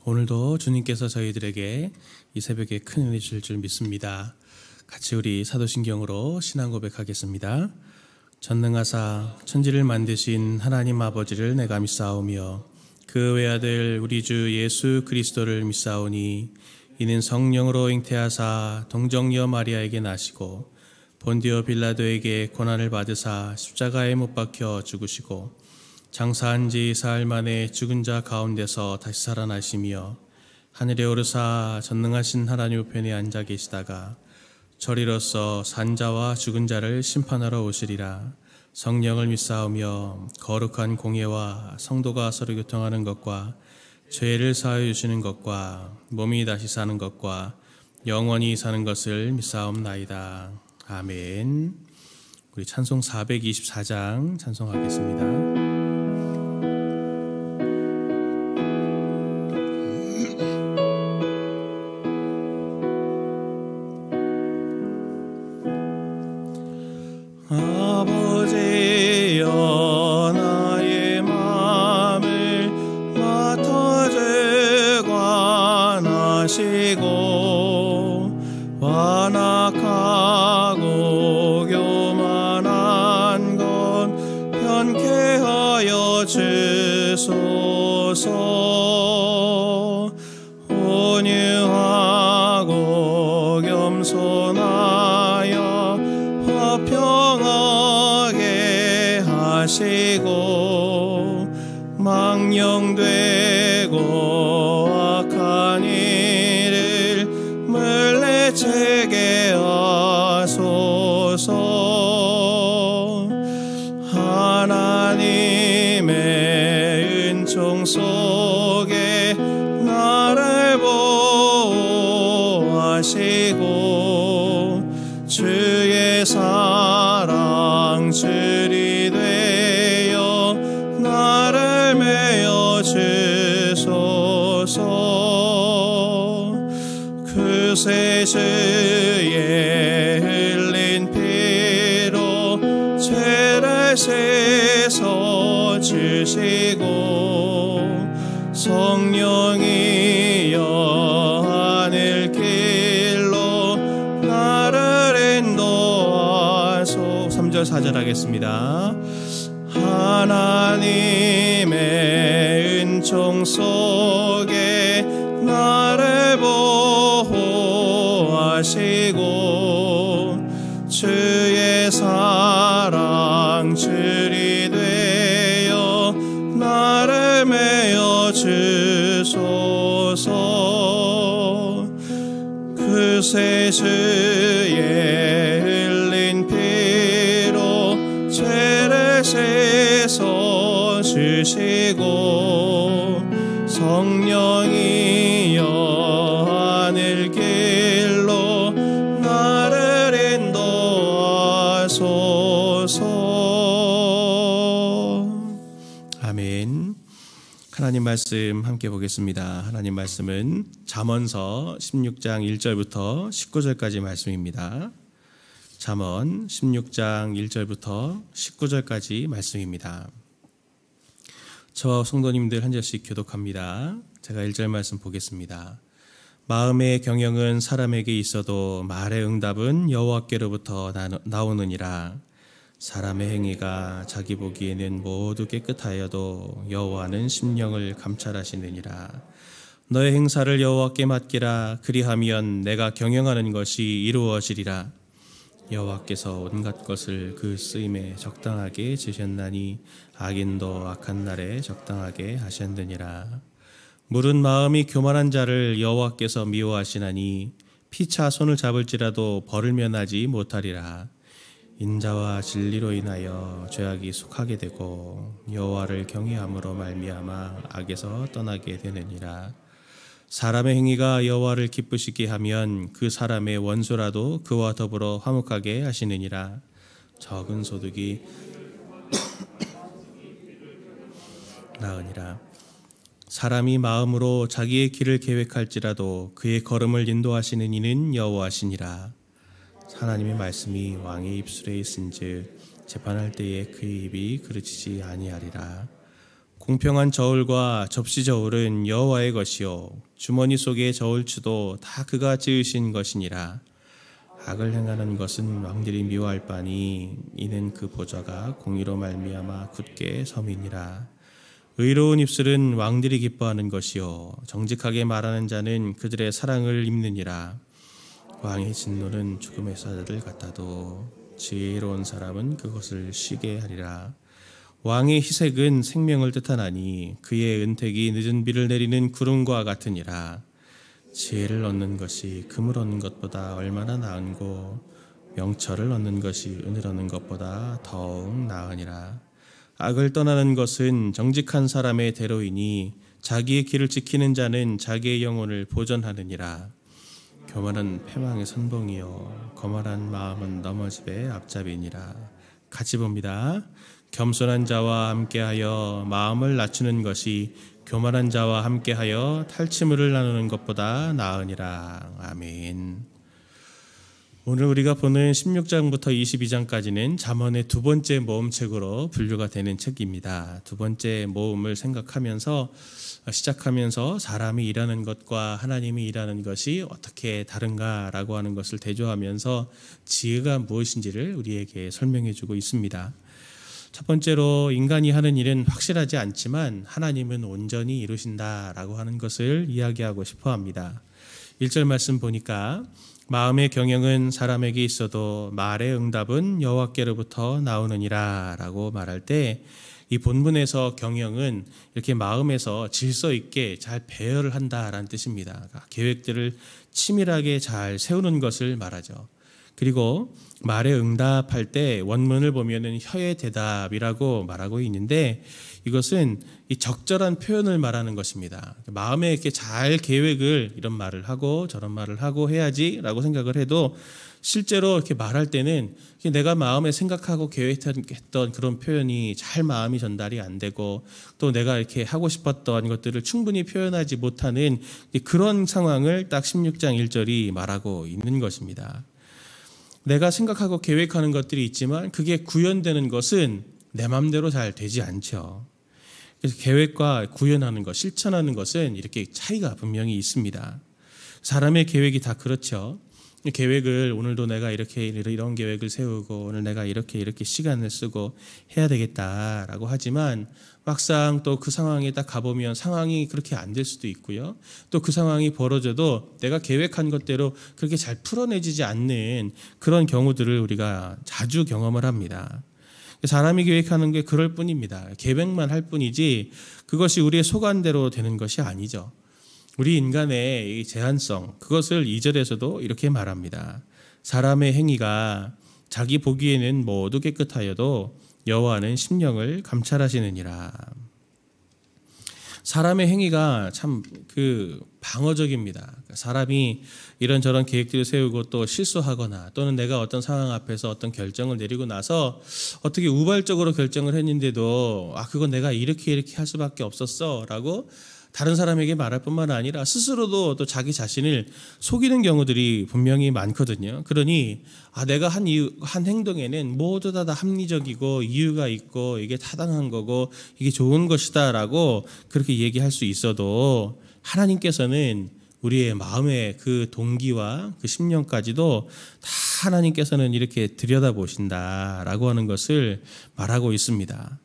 오늘도 주님께서 저희들에게 이 새벽에 큰 은혜 주실 줄 믿습니다. 같이 우리 사도신경으로 신앙 고백하겠습니다. 전능하사 천지를 만드신 하나님 아버지를 내가 믿사오며 그 외아들 우리 주 예수 그리스도를 믿사오니 이는 성령으로 잉태하사 동정녀 마리아에게 나시고 본디오 빌라도에게 고난을 받으사 십자가에 못 박혀 죽으시고 장사한 지 사흘 만에 죽은 자 가운데서 다시 살아나시며 하늘에 오르사 전능하신 하나님 우편에 앉아 계시다가 저리로서 산 자와 죽은 자를 심판하러 오시리라. 성령을 믿사오며 거룩한 공예와 성도가 서로 교통하는 것과 죄를 사하여 주시는 것과 몸이 다시 사는 것과 영원히 사는 것을 믿사옵나이다. 아멘. 우리 찬송 424장 찬송하겠습니다. 아버지여 나의 마음을 맡아주 관하시고 완악하고 교만한 것 편케하여 주소서. 온유하고 겸손하여 화평하게 하시고 망령되고 악한 일을 물리치게 하소서. 하나님의 은총 속에 나를 보호하시고 주의 사랑 줄이 되어 나를 메어 주소서. 그새 주의 흘린 피로 죄를 씻어 주시고 성령이여 하늘 길로 나를 인도하소. 3절 4절 하겠습니다. 하나님의 은총 속에 나를 보호하시고 주의 사랑 줄이 되어 나를 메어 주소서. 그새 주의 흘린 피로 죄를 씻어 주시고 성령이여 하늘 길로 나를 인도하소서. 아멘. 하나님 말씀 함께 보겠습니다. 하나님 말씀은 잠언서 16장 1절부터 19절까지 말씀입니다. 잠언 16장 1절부터 19절까지 말씀입니다. 저와 성도님들 한 절씩 교독합니다. 제가 1절 말씀 보겠습니다. 마음의 경영은 사람에게 있어도 말의 응답은 여호와께로부터 나오느니라. 사람의 행위가 자기 보기에는 모두 깨끗하여도 여호와는 심령을 감찰하시느니라. 너의 행사를 여호와께 맡기라. 그리하면 내가 경영하는 것이 이루어지리라. 여호와께서 온갖 것을 그 쓰임에 적당하게 지셨나니 악인도 악한 날에 적당하게 하셨느니라. 물은 마음이 교만한 자를 여호와께서 미워하시나니 피차 손을 잡을지라도 벌을 면하지 못하리라. 인자와 진리로 인하여 죄악이 속하게 되고 여호와를 경외함으로 말미암아 악에서 떠나게 되느니라. 사람의 행위가 여호와를 기쁘시게 하면 그 사람의 원수라도 그와 더불어 화목하게 하시느니라. 적은 소득이 나으니라. 사람이 마음으로 자기의 길을 계획할지라도 그의 걸음을 인도하시는 이는 여호와시니라. 하나님의 말씀이 왕의 입술에 있은즉 재판할 때에 그의 입이 그르치지 아니하리라. 공평한 저울과 접시 저울은 여호와의 것이요 주머니 속의 저울추도 다 그가 지으신 것이니라. 악을 행하는 것은 왕들이 미워할 바니 이는 그 보좌가 공의로 말미암아 굳게 섬이니라. 의로운 입술은 왕들이 기뻐하는 것이요 정직하게 말하는 자는 그들의 사랑을 입느니라. 왕의 진노는 죽음의 사자들 같아도 지혜로운 사람은 그것을 쉬게 하리라. 왕의 희색은 생명을 뜻하나니 그의 은택이 늦은 비를 내리는 구름과 같으니라. 지혜를 얻는 것이 금을 얻는 것보다 얼마나 나은고 명철을 얻는 것이 은을 얻는 것보다 더욱 나으니라. 악을 떠나는 것은 정직한 사람의 대로이니 자기의 길을 지키는 자는 자기의 영혼을 보전하느니라. 교만은 패망의 선봉이요 거만한 마음은 넘어짐의 앞잡이니라. 같이 봅니다. 겸손한 자와 함께하여 마음을 낮추는 것이 교만한 자와 함께하여 탈취물을 나누는 것보다 나으니라. 아멘. 오늘 우리가 보는 16장부터 22장까지는 잠언의 두 번째 모음책으로 분류가 되는 책입니다. 두 번째 모음을 생각하면서 시작하면서 사람이 일하는 것과 하나님이 일하는 것이 어떻게 다른가라고 하는 것을 대조하면서 지혜가 무엇인지를 우리에게 설명해 주고 있습니다. 첫 번째로 인간이 하는 일은 확실하지 않지만 하나님은 온전히 이루신다라고 하는 것을 이야기하고 싶어 합니다. 1절 말씀 보니까 마음의 경영은 사람에게 있어도 말의 응답은 여호와께로부터 나오느니라 라고 말할 때 이 본문에서 경영은 이렇게 마음에서 질서 있게 잘 배열을 한다라는 뜻입니다. 그러니까 계획들을 치밀하게 잘 세우는 것을 말하죠. 그리고 말에 응답할 때 원문을 보면은 혀의 대답이라고 말하고 있는데 이것은 이 적절한 표현을 말하는 것입니다. 마음에 이렇게 잘 계획을 이런 말을 하고 저런 말을 하고 해야지라고 생각을 해도 실제로 이렇게 말할 때는 내가 마음에 생각하고 계획했던 그런 표현이 잘 마음이 전달이 안 되고 또 내가 이렇게 하고 싶었던 것들을 충분히 표현하지 못하는 그런 상황을 딱 16장 1절이 말하고 있는 것입니다. 내가 생각하고 계획하는 것들이 있지만 그게 구현되는 것은 내 마음대로 잘 되지 않죠. 그래서 계획과 구현하는 것, 실천하는 것은 이렇게 차이가 분명히 있습니다. 사람의 계획이 다 그렇죠. 계획을 오늘도 내가 이렇게 이런 계획을 세우고 오늘 내가 이렇게 시간을 쓰고 해야 되겠다라고 하지만 막상 또 그 상황에 딱 가보면 상황이 그렇게 안 될 수도 있고요. 또 그 상황이 벌어져도 내가 계획한 것대로 그렇게 잘 풀어내지지 않는 그런 경우들을 우리가 자주 경험을 합니다. 사람이 계획하는 게 그럴 뿐입니다. 계획만 할 뿐이지 그것이 우리의 소관대로 되는 것이 아니죠. 우리 인간의 이 제한성, 그것을 2절에서도 이렇게 말합니다. 사람의 행위가 자기 보기에는 모두 깨끗하여도 여호와는 심령을 감찰하시느니라. 사람의 행위가 참 방어적입니다. 사람이 이런저런 계획들을 세우고 또 실수하거나 또는 내가 어떤 상황 앞에서 어떤 결정을 내리고 나서 어떻게 우발적으로 결정을 했는데도 그건 내가 이렇게 할 수밖에 없었어 라고 다른 사람에게 말할 뿐만 아니라 스스로도 또 자기 자신을 속이는 경우들이 분명히 많거든요. 그러니 내가 한 행동에는 모두 다 합리적이고 이유가 있고 이게 타당한 거고 이게 좋은 것이다 라고 그렇게 얘기할 수 있어도 하나님께서는 우리의 마음의 그 동기와 그 심령까지도 다 하나님께서는 이렇게 들여다보신다라고 하는 것을 말하고 있습니다.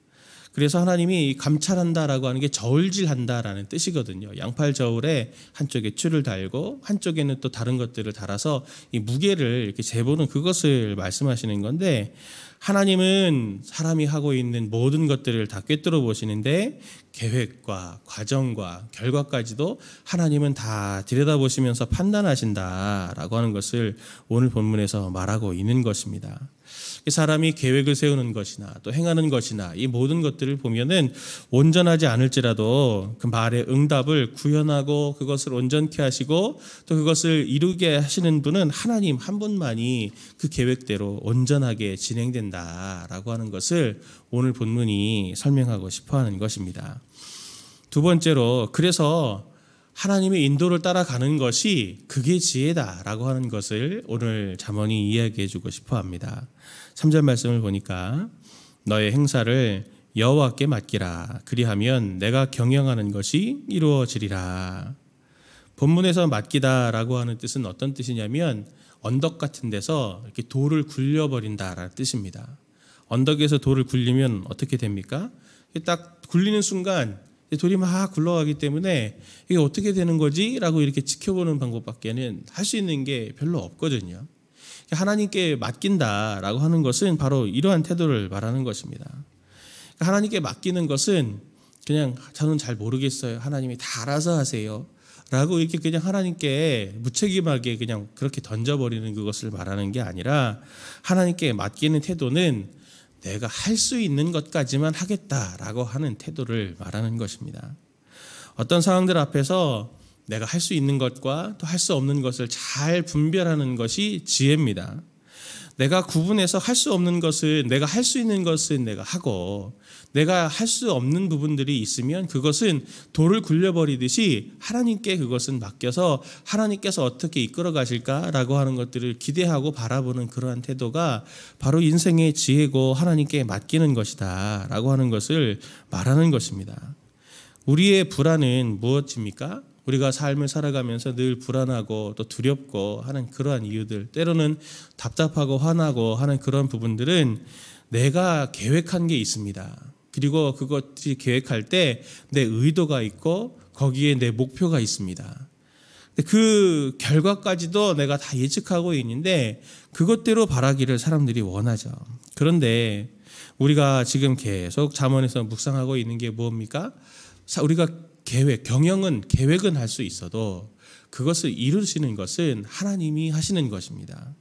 그래서 하나님이 감찰한다라고 하는 게 저울질한다라는 뜻이거든요. 양팔 저울에 한쪽에 추를 달고 한쪽에는 또 다른 것들을 달아서 이 무게를 이렇게 재보는 그것을 말씀하시는 건데 하나님은 사람이 하고 있는 모든 것들을 다 꿰뚫어 보시는데 계획과 과정과 결과까지도 하나님은 다 들여다보시면서 판단하신다라고 하는 것을 오늘 본문에서 말하고 있는 것입니다. 사람이 계획을 세우는 것이나 또 행하는 것이나 이 모든 것들을 보면은 온전하지 않을지라도 그 말의 응답을 구현하고 그것을 온전케 하시고 또 그것을 이루게 하시는 분은 하나님 한 분만이 그 계획대로 온전하게 진행된다라고 하는 것을 오늘 본문이 설명하고 싶어 하는 것입니다. 두 번째로 그래서 하나님의 인도를 따라가는 것이 그게 지혜다라고 하는 것을 오늘 잠언이 이야기해 주고 싶어 합니다. 3절 말씀을 보니까 너의 행사를 여호와께 맡기라. 그리하면 내가 경영하는 것이 이루어지리라. 본문에서 맡기다라고 하는 뜻은 어떤 뜻이냐면 언덕 같은 데서 이렇게 돌을 굴려버린다라는 뜻입니다. 언덕에서 돌을 굴리면 어떻게 됩니까? 딱 굴리는 순간 돌이 막 굴러가기 때문에 이게 어떻게 되는 거지? 라고 이렇게 지켜보는 방법밖에는 할 수 있는 게 별로 없거든요. 하나님께 맡긴다라고 하는 것은 바로 이러한 태도를 말하는 것입니다. 하나님께 맡기는 것은 그냥 저는 잘 모르겠어요. 하나님이 다 알아서 하세요. 라고 이렇게 그냥 하나님께 무책임하게 그냥 그렇게 던져버리는 그것을 말하는 게 아니라 하나님께 맡기는 태도는 내가 할 수 있는 것까지만 하겠다라고 하는 태도를 말하는 것입니다. 어떤 상황들 앞에서 내가 할 수 있는 것과 또 할 수 없는 것을 잘 분별하는 것이 지혜입니다. 내가 구분해서 할 수 없는 것은 내가 할 수 있는 것은 내가 하고 내가 할 수 없는 부분들이 있으면 그것은 돌을 굴려버리듯이 하나님께 그것은 맡겨서 하나님께서 어떻게 이끌어 가실까라고 하는 것들을 기대하고 바라보는 그러한 태도가 바로 인생의 지혜고 하나님께 맡기는 것이다 라고 하는 것을 말하는 것입니다. 우리의 불안은 무엇입니까? 우리가 삶을 살아가면서 늘 불안하고 또 두렵고 하는 그러한 이유들, 때로는 답답하고 화나고 하는 그런 부분들은 내가 계획한 게 있습니다. 그리고 그것이 계획할 때 내 의도가 있고 거기에 내 목표가 있습니다. 그 결과까지도 내가 다 예측하고 있는데 그것대로 바라기를 사람들이 원하죠. 그런데 우리가 지금 계속 잠언에서 묵상하고 있는 게 뭡니까? 우리가 계획은 할 수 있어도 그것을 이루시는 것은 하나님이 하시는 것입니다.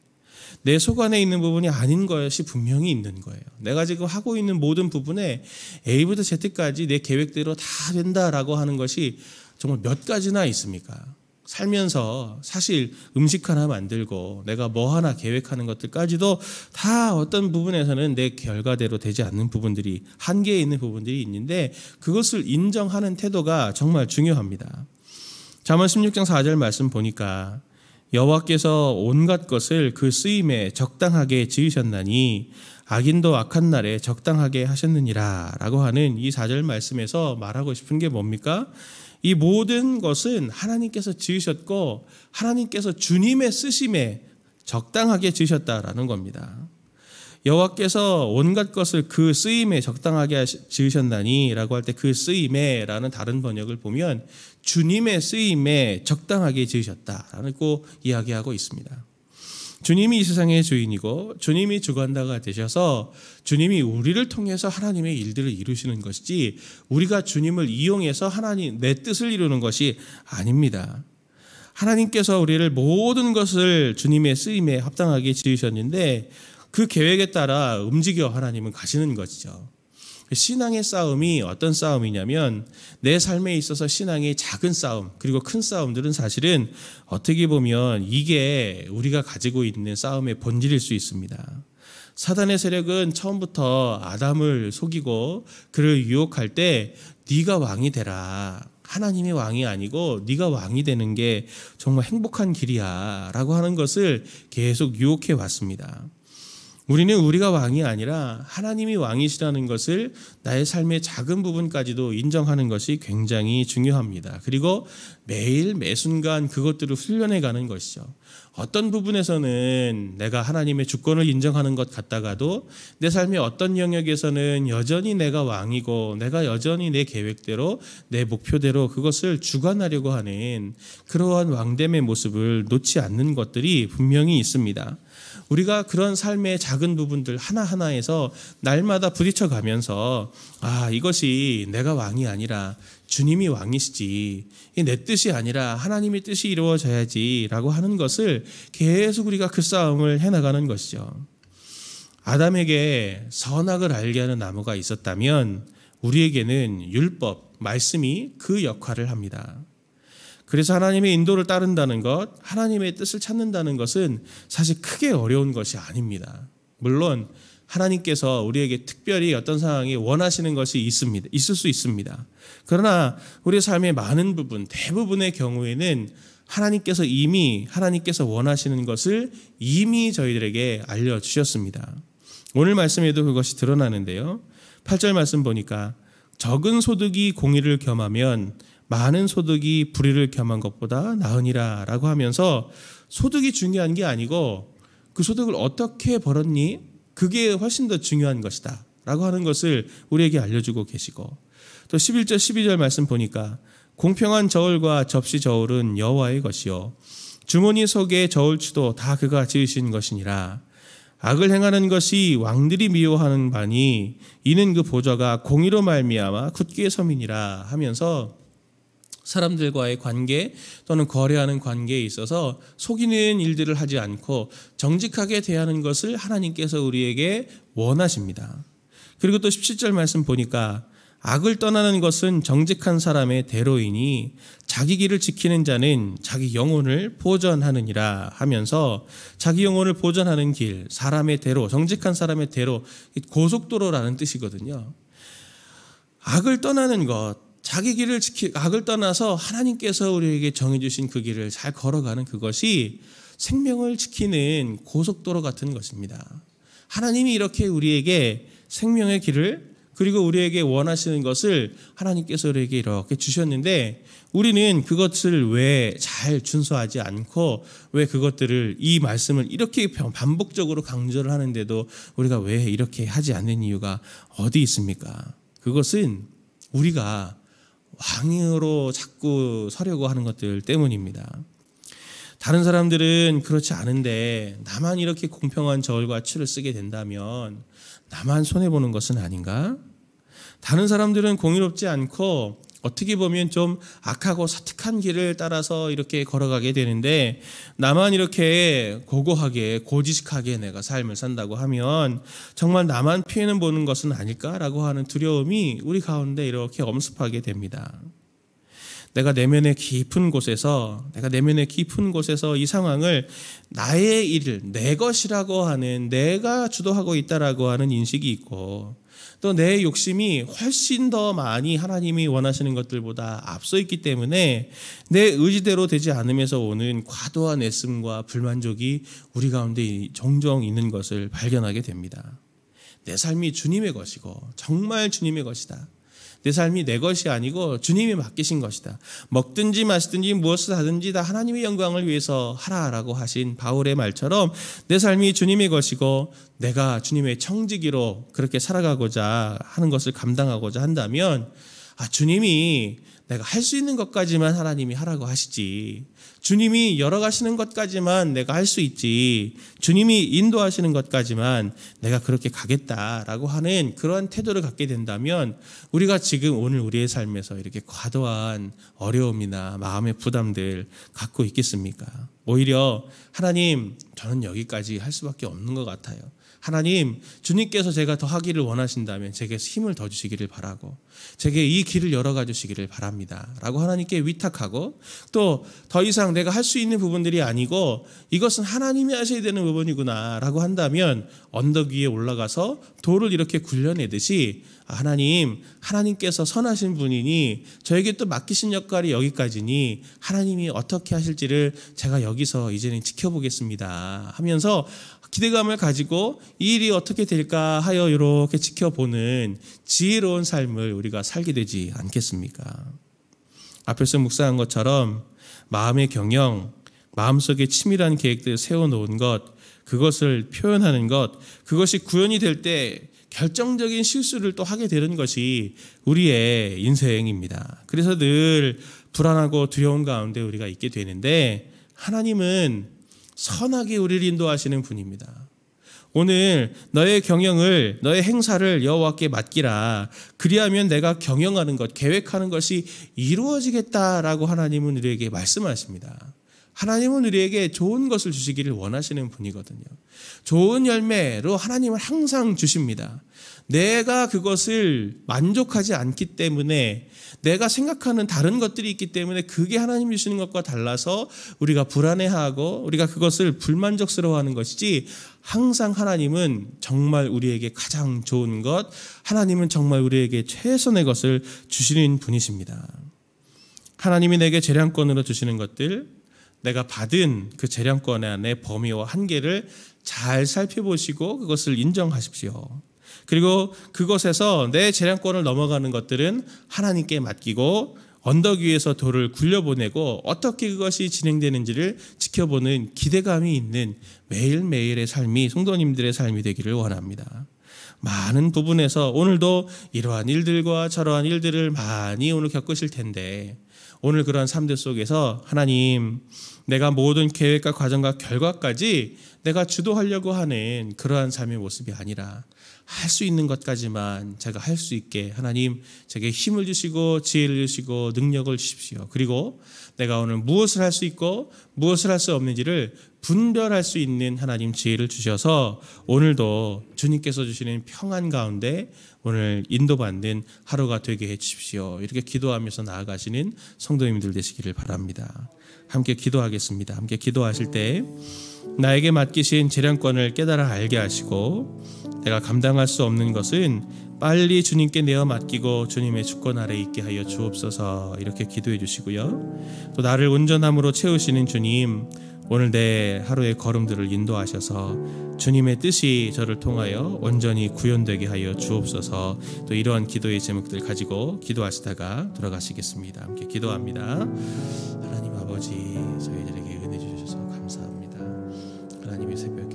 내 속안에 있는 부분이 아닌 것이 분명히 있는 거예요. 내가 지금 하고 있는 모든 부분에 A부터 Z까지 내 계획대로 다 된다라고 하는 것이 정말 몇 가지나 있습니까? 살면서 사실 음식 하나 만들고 내가 뭐 하나 계획하는 것들까지도 다 어떤 부분에서는 내 결과대로 되지 않는 부분들이 한계에 있는 부분들이 있는데 그것을 인정하는 태도가 정말 중요합니다. 잠언 16장 4절 말씀 보니까 여호와께서 온갖 것을 그 쓰임에 적당하게 지으셨나니 악인도 악한 날에 적당하게 하셨느니라 라고 하는 이 4절 말씀에서 말하고 싶은 게 뭡니까? 이 모든 것은 하나님께서 지으셨고 하나님께서 주님의 쓰심에 적당하게 지으셨다라는 겁니다. 여호와께서 온갖 것을 그 쓰임에 적당하게 지으셨나니 라고 할 때 그 쓰임에 라는 다른 번역을 보면 주님의 쓰임에 적당하게 지으셨다라고 이야기하고 있습니다. 주님이 이 세상의 주인이고 주님이 주관자가 되셔서 주님이 우리를 통해서 하나님의 일들을 이루시는 것이지 우리가 주님을 이용해서 하나님 내 뜻을 이루는 것이 아닙니다. 하나님께서 우리를 모든 것을 주님의 쓰임에 합당하게 지으셨는데 그 계획에 따라 움직여 하나님은 가시는 것이죠. 신앙의 싸움이 어떤 싸움이냐면 내 삶에 있어서 신앙의 작은 싸움 그리고 큰 싸움들은 사실은 어떻게 보면 이게 우리가 가지고 있는 싸움의 본질일 수 있습니다. 사단의 세력은 처음부터 아담을 속이고 그를 유혹할 때 네가 왕이 되라. 하나님이 왕이 아니고 네가 왕이 되는 게 정말 행복한 길이야 라고 하는 것을 계속 유혹해 왔습니다. 우리는 우리가 왕이 아니라 하나님이 왕이시라는 것을 나의 삶의 작은 부분까지도 인정하는 것이 굉장히 중요합니다. 그리고 매일 매순간 그것들을 훈련해가는 것이죠. 어떤 부분에서는 내가 하나님의 주권을 인정하는 것 같다가도 내 삶의 어떤 영역에서는 여전히 내가 왕이고 내가 여전히 내 계획대로 내 목표대로 그것을 주관하려고 하는 그러한 왕됨의 모습을 놓지 않는 것들이 분명히 있습니다. 우리가 그런 삶의 작은 부분들 하나하나에서 날마다 부딪혀가면서 이것이 내가 왕이 아니라 주님이 왕이시지 내 뜻이 아니라 하나님의 뜻이 이루어져야지 라고 하는 것을 계속 우리가 그 싸움을 해나가는 것이죠. 아담에게 선악을 알게 하는 나무가 있었다면 우리에게는 율법, 말씀이 그 역할을 합니다. 그래서 하나님의 인도를 따른다는 것, 하나님의 뜻을 찾는다는 것은 사실 크게 어려운 것이 아닙니다. 물론 하나님께서 우리에게 특별히 어떤 상황이 원하시는 것이 있을 수 있습니다. 그러나 우리의 삶의 많은 부분, 대부분의 경우에는 하나님께서 원하시는 것을 이미 저희들에게 알려주셨습니다. 오늘 말씀에도 그것이 드러나는데요. 8절 말씀 보니까 적은 소득이 공의를 겸하면 많은 소득이 불의를 겸한 것보다 나으니라 라고 하면서 소득이 중요한 게 아니고 그 소득을 어떻게 벌었니? 그게 훨씬 더 중요한 것이다 라고 하는 것을 우리에게 알려주고 계시고, 또 11절 12절 말씀 보니까 공평한 저울과 접시 저울은 여호와의 것이요 주머니 속의 저울추도 다 그가 지으신 것이니라. 악을 행하는 것이 왕들이 미워하는 바니 이는 그 보좌가 공의로 말미암아 굳게 섬이니라 하면서 사람들과의 관계 또는 거래하는 관계에 있어서 속이는 일들을 하지 않고 정직하게 대하는 것을 하나님께서 우리에게 원하십니다. 그리고 또 17절 말씀 보니까 악을 떠나는 것은 정직한 사람의 대로이니 자기 길을 지키는 자는 자기 영혼을 보전하느니라 하면서 자기 영혼을 보전하는 길, 사람의 대로, 정직한 사람의 대로, 고속도로라는 뜻이거든요. 악을 떠나는 것, 자기 길을 악을 떠나서 하나님께서 우리에게 정해주신 그 길을 잘 걸어가는 그것이 생명을 지키는 고속도로 같은 것입니다. 하나님이 이렇게 우리에게 생명의 길을 그리고 우리에게 원하시는 것을 하나님께서 우리에게 이렇게 주셨는데 우리는 그것을 왜 잘 준수하지 않고 왜 그것들을 이 말씀을 이렇게 반복적으로 강조를 하는데도 우리가 왜 이렇게 하지 않는 이유가 어디 있습니까? 그것은 우리가 왕으로 자꾸 서려고 하는 것들 때문입니다. 다른 사람들은 그렇지 않은데 나만 이렇게 공평한 저울과 추를 쓰게 된다면 나만 손해보는 것은 아닌가? 다른 사람들은 공의롭지 않고 어떻게 보면 좀 악하고 사특한 길을 따라서 이렇게 걸어가게 되는데 나만 이렇게 고고하게 고지식하게 내가 삶을 산다고 하면 정말 나만 피해는 보는 것은 아닐까라고 하는 두려움이 우리 가운데 이렇게 엄습하게 됩니다. 내가 내면의 깊은 곳에서 이 상황을 나의 일, 내 것이라고 하는, 내가 주도하고 있다라고 하는 인식이 있고 또 내 욕심이 훨씬 더 많이 하나님이 원하시는 것들보다 앞서 있기 때문에 내 의지대로 되지 않으면서 오는 과도한 애씀과 불만족이 우리 가운데 종종 있는 것을 발견하게 됩니다. 내 삶이 주님의 것이고 정말 주님의 것이다. 내 삶이 내 것이 아니고 주님이 맡기신 것이다. 먹든지 마시든지 무엇을 하든지 다 하나님의 영광을 위해서 하라라고 하신 바울의 말처럼 내 삶이 주님의 것이고 내가 주님의 청지기로 그렇게 살아가고자 하는 것을 감당하고자 한다면 주님이 내가 할 수 있는 것까지만 하나님이 하라고 하시지, 주님이 열어가시는 것까지만 내가 할 수 있지, 주님이 인도하시는 것까지만 내가 그렇게 가겠다라고 하는 그러한 태도를 갖게 된다면 우리가 지금 오늘 우리의 삶에서 이렇게 과도한 어려움이나 마음의 부담들 갖고 있겠습니까? 오히려 하나님, 저는 여기까지 할 수밖에 없는 것 같아요. 하나님, 주님께서 제가 더 하기를 원하신다면 제게 힘을 더 주시기를 바라고 제게 이 길을 열어가 주시기를 바랍니다 라고 하나님께 위탁하고, 또 더 이상 내가 할 수 있는 부분들이 아니고 이것은 하나님이 하셔야 되는 부분이구나 라고 한다면 언덕 위에 올라가서 돌을 이렇게 굴려내듯이 하나님께서 선하신 분이니 저에게 또 맡기신 역할이 여기까지니 하나님이 어떻게 하실지를 제가 여기서 이제는 지켜보겠습니다 하면서 기대감을 가지고 이 일이 어떻게 될까 하여 이렇게 지켜보는 지혜로운 삶을 우리가 살게 되지 않겠습니까? 앞에서 묵상한 것처럼 마음의 경영, 마음속에 치밀한 계획들을 세워놓은 것, 그것을 표현하는 것, 그것이 구현이 될 때 결정적인 실수를 또 하게 되는 것이 우리의 인생입니다. 그래서 늘 불안하고 두려운 가운데 우리가 있게 되는데 하나님은 선하게 우리를 인도하시는 분입니다. 오늘 너의 경영을, 너의 행사를 여호와께 맡기라. 그리하면 내가 경영하는 것, 계획하는 것이 이루어지겠다라고 하나님은 우리에게 말씀하십니다. 하나님은 우리에게 좋은 것을 주시기를 원하시는 분이거든요. 좋은 열매로 하나님은 항상 주십니다. 내가 그것을 만족하지 않기 때문에, 내가 생각하는 다른 것들이 있기 때문에 그게 하나님 주시는 것과 달라서 우리가 불안해하고 우리가 그것을 불만족스러워하는 것이지, 항상 하나님은 정말 우리에게 가장 좋은 것, 하나님은 정말 우리에게 최선의 것을 주시는 분이십니다. 하나님이 내게 재량권으로 주시는 것들, 내가 받은 그 재량권 안의 범위와 한계를 잘 살펴보시고 그것을 인정하십시오. 그리고 그곳에서 내 재량권을 넘어가는 것들은 하나님께 맡기고 언덕 위에서 돌을 굴려보내고 어떻게 그것이 진행되는지를 지켜보는 기대감이 있는 매일매일의 삶이 성도님들의 삶이 되기를 원합니다. 많은 부분에서 오늘도 이러한 일들과 저러한 일들을 많이 오늘 겪으실 텐데 오늘 그러한 삶들 속에서 하나님, 내가 모든 계획과 과정과 결과까지 내가 주도하려고 하는 그러한 삶의 모습이 아니라 할 수 있는 것까지만 제가 할 수 있게 하나님 제게 힘을 주시고 지혜를 주시고 능력을 주십시오. 그리고 내가 오늘 무엇을 할 수 있고 무엇을 할 수 없는지를 분별할 수 있는 하나님 지혜를 주셔서 오늘도 주님께서 주시는 평안 가운데 오늘 인도받는 하루가 되게 해주십시오. 이렇게 기도하면서 나아가시는 성도님들 되시기를 바랍니다. 함께 기도하겠습니다. 함께 기도하실 때 나에게 맡기신 재량권을 깨달아 알게 하시고 내가 감당할 수 없는 것은 빨리 주님께 내어 맡기고 주님의 주권 아래 있게 하여 주옵소서. 이렇게 기도해 주시고요. 또 나를 온전함으로 채우시는 주님, 오늘 내 하루의 걸음들을 인도하셔서 주님의 뜻이 저를 통하여 온전히 구현되게 하여 주옵소서. 또 이러한 기도의 제목들 가지고 기도하시다가 돌아가시겠습니다. 함께 기도합니다. 하나님 아버지, 저희들에게 은혜 주셔서 감사합니다. 하나님의 새벽